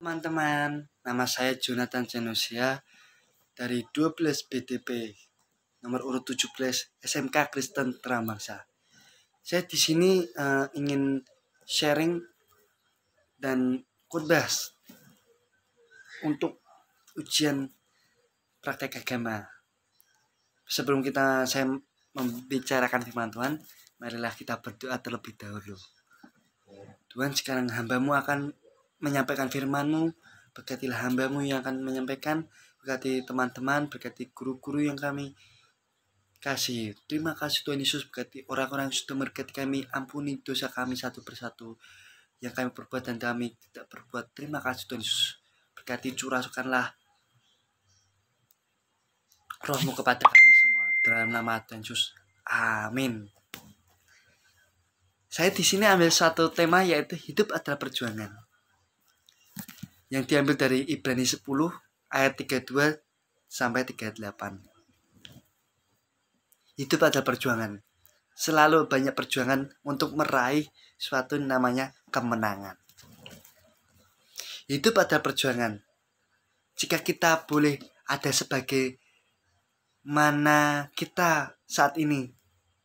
Teman-teman, nama saya Jonathan Janusia dari 12 BTP nomor urut 17 SMK Kristen Trambangsa. Saya di sini ingin sharing dan khotbah untuk ujian praktek agama. Sebelum saya membicarakan firman Tuhan, marilah kita berdoa terlebih dahulu. Tuhan, sekarang hamba-Mu akan menyampaikan firman-Mu. Berkatilah hamba-Mu yang akan menyampaikan, berkati teman-teman, berkati guru-guru yang kami kasih. Terima kasih Tuhan Yesus, berkati orang-orang yang sudah memberkati kami. Ampuni dosa kami satu persatu yang kami perbuat dan kami tidak berbuat. Terima kasih Tuhan Yesus, berkati curahkanlah Roh-Mu kepada kami semua dalam nama Tuhan Yesus. Amin. Saya di sini ambil satu tema, yaitu hidup adalah perjuangan, yang diambil dari Ibrani 10 ayat 32 sampai 38. Hidup adalah perjuangan. Selalu banyak perjuangan untuk meraih suatu namanya kemenangan. Hidup adalah perjuangan. Jika kita boleh ada sebagai mana kita saat ini,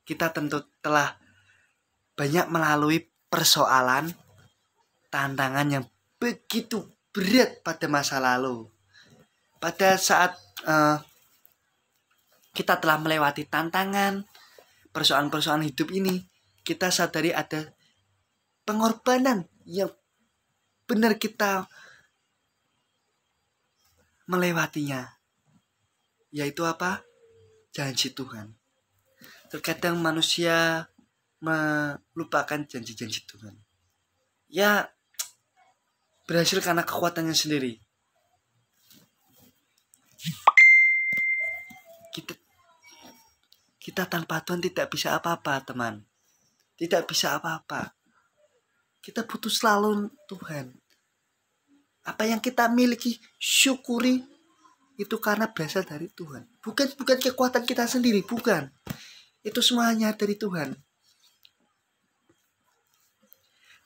kita tentu telah banyak melalui persoalan, tantangan yang begitu berat pada masa lalu. Pada saat kita telah melewati tantangan, persoalan-persoalan hidup ini, kita sadari ada pengorbanan yang benar kita melewatinya. Yaitu apa? Janji Tuhan. Terkadang manusia melupakan janji-janji Tuhan. Ya, berhasil karena kekuatannya sendiri. Kita tanpa Tuhan tidak bisa apa-apa, teman. Tidak bisa apa-apa. Kita butuh selalu Tuhan. Apa yang kita miliki, syukuri. Itu karena berasal dari Tuhan. Bukan kekuatan kita sendiri, bukan. Itu semuanya dari Tuhan.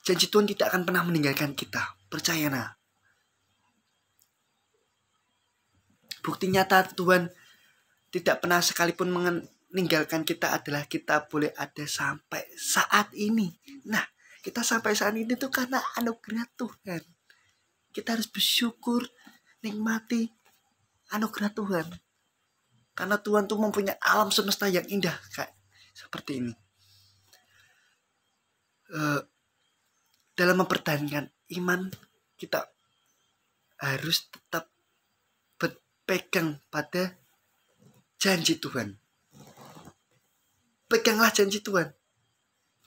Janji Tuhan tidak akan pernah meninggalkan kita. Percayalah. Bukti nyata Tuhan tidak pernah sekalipun meninggalkan kita adalah kita boleh ada sampai saat ini. Nah, kita sampai saat ini itu karena anugerah Tuhan. Kita harus bersyukur, nikmati anugerah Tuhan. Karena Tuhan tuh mempunyai alam semesta yang indah kayak seperti ini. Dalam mempertahankan iman, kita harus tetap berpegang pada janji Tuhan. Peganglah janji Tuhan.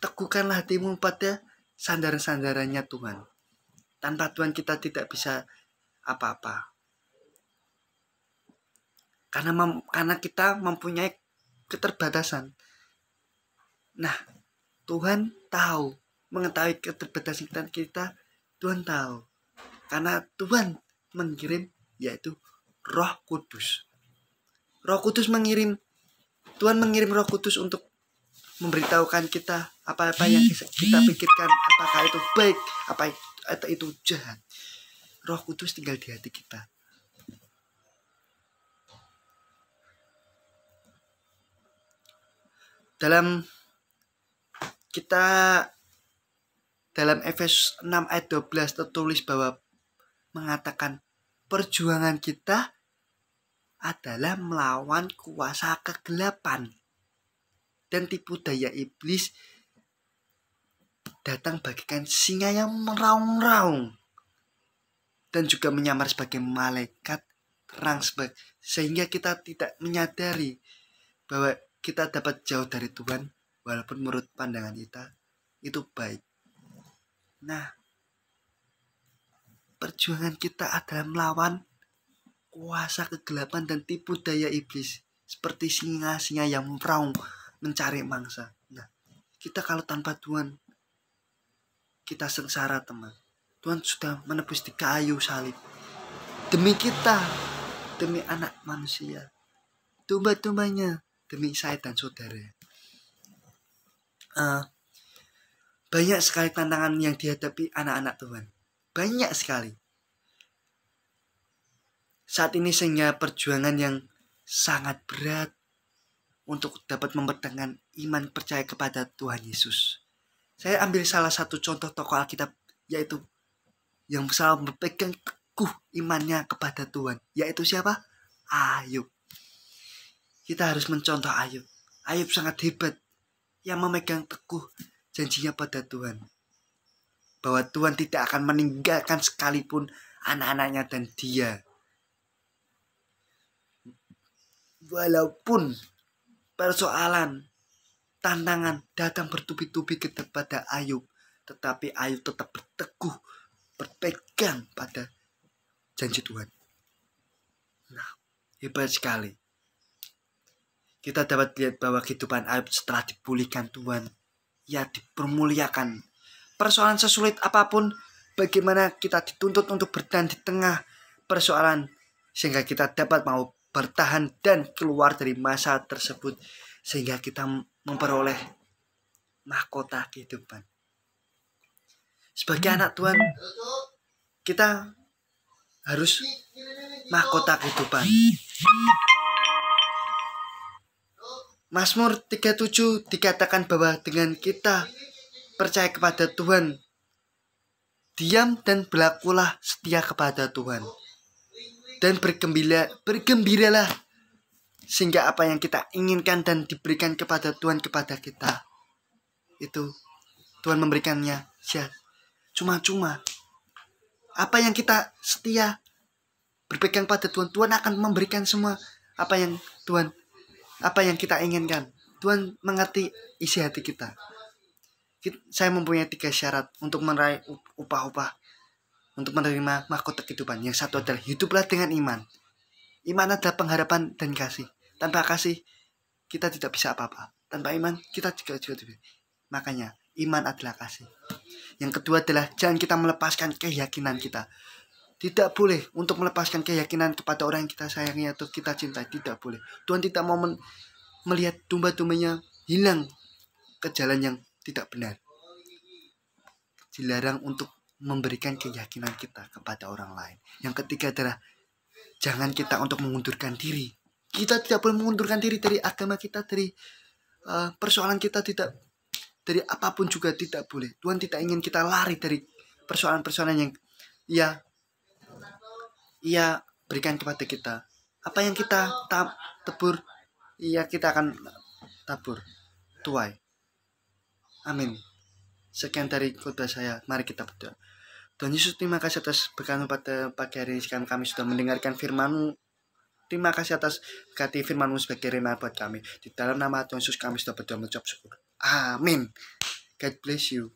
Teguhkanlah hatimu pada sandaran-sandarannya Tuhan. Tanpa Tuhan kita tidak bisa apa-apa. Karena kita mempunyai keterbatasan. Nah, Tuhan tahu. Mengetahui keterbatasan kita, Tuhan tahu. Karena Tuhan mengirim, yaitu Roh Kudus. Tuhan mengirim Roh Kudus untuk memberitahukan kita apa-apa yang kita pikirkan, apakah itu baik, apa itu jahat. Roh Kudus tinggal di hati kita. Dalam Efesus 6 ayat 12 tertulis bahwa mengatakan perjuangan kita adalah melawan kuasa kegelapan dan tipu daya iblis datang bagaikan singa yang meraung-raung dan juga menyamar sebagai malaikat terang sehingga kita tidak menyadari bahwa kita dapat jauh dari Tuhan walaupun menurut pandangan kita itu baik. Nah, perjuangan kita adalah melawan kuasa kegelapan dan tipu daya iblis seperti singa-singa yang meraung mencari mangsa. Nah, kita kalau tanpa Tuhan kita sengsara, teman. Tuhan sudah menebus di kayu salib demi kita, demi anak manusia, domba-dombanya, demi saya dan saudara. Banyak sekali tantangan yang dihadapi anak-anak Tuhan. Banyak sekali. saat ini sehingga perjuangan yang sangat berat untuk dapat mempertahankan iman percaya kepada Tuhan Yesus. Saya ambil salah satu contoh tokoh Alkitab, yaitu yang selalu berpegang teguh imannya kepada Tuhan, yaitu siapa? Ayub. Kita harus mencontoh Ayub. Ayub sangat hebat yang memegang teguh janjinya pada Tuhan, bahwa Tuhan tidak akan meninggalkan sekalipun anak-anaknya dan dia. Walaupun persoalan, tantangan datang bertubi-tubi kepada Ayub, tetapi Ayub tetap berteguh, berpegang pada janji Tuhan. Nah, hebat sekali. Kita dapat lihat bahwa kehidupan Ayub setelah dipulihkan Tuhan, ia dipermuliakan. Persoalan sesulit apapun, bagaimana kita dituntut untuk bertahan di tengah persoalan, sehingga kita dapat mau bertahan dan keluar dari masa tersebut, sehingga kita memperoleh mahkota kehidupan. Sebagai anak Tuhan, kita harus mahkota kehidupan. Mazmur 37 dikatakan bahwa dengan kita percaya kepada Tuhan, diam dan berlakulah setia kepada Tuhan, dan bergembiralah, sehingga apa yang kita inginkan dan diberikan kepada Tuhan kepada kita, itu Tuhan memberikannya cuma-cuma. Apa yang kita setia berpegang pada Tuhan, Tuhan akan memberikan semua apa yang kita inginkan. Tuhan mengerti isi hati kita. Saya mempunyai 3 syarat untuk meraih upah-upah, untuk menerima mahkota kehidupan. Yang satu adalah hiduplah dengan iman. Iman adalah pengharapan dan kasih. Tanpa kasih kita tidak bisa apa-apa. Tanpa iman kita juga tidak. Makanya iman adalah kasih. Yang kedua adalah jangan kita melepaskan keyakinan kita. Tidak boleh untuk melepaskan keyakinan kepada orang yang kita sayangi atau kita cintai. Tidak boleh. Tuhan tidak mau melihat domba-dombanya hilang ke jalan yang tidak benar. Dilarang untuk memberikan keyakinan kita kepada orang lain. Yang ketiga adalah jangan kita untuk mengundurkan diri. Kita tidak boleh mengundurkan diri dari agama kita, dari persoalan kita, tidak, dari apapun juga tidak boleh. Tuhan tidak ingin kita lari dari persoalan-persoalan yang Ia berikan kepada kita. Apa yang kita tebur, kita akan tabur, tuai. Amin. Sekian dari khotbah saya. Mari kita berdoa. Tuhan Yesus, terima kasih atas berkat pada pagi hari ini. Sekarang kami sudah mendengarkan firman-Mu. Terima kasih atas berkati firman-Mu sebagai rema buat kami. Di dalam nama Tuhan Yesus kami sudah berdoa mengucap syukur. Amin. God bless you.